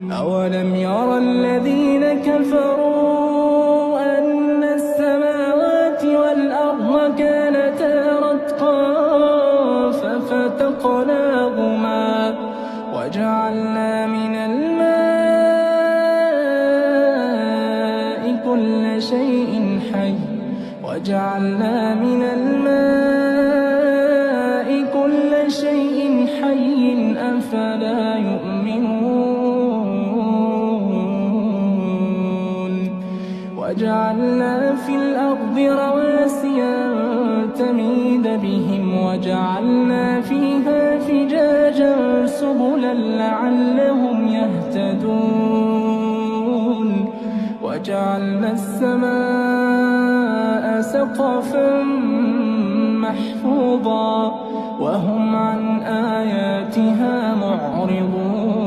أولم يرى الذين كفروا أن السماوات والأرض كانتا رتقا ففتقناهما وجعلنا من الماء كل شيء حي أفلا يؤمنون وجعلنا في الأرض رواسي أن تميد بهم وجعلنا فيها فجاجا سبلا لعلهم يهتدون وجعلنا السماء سقفا محفوظا وهم عن آياتها معرضون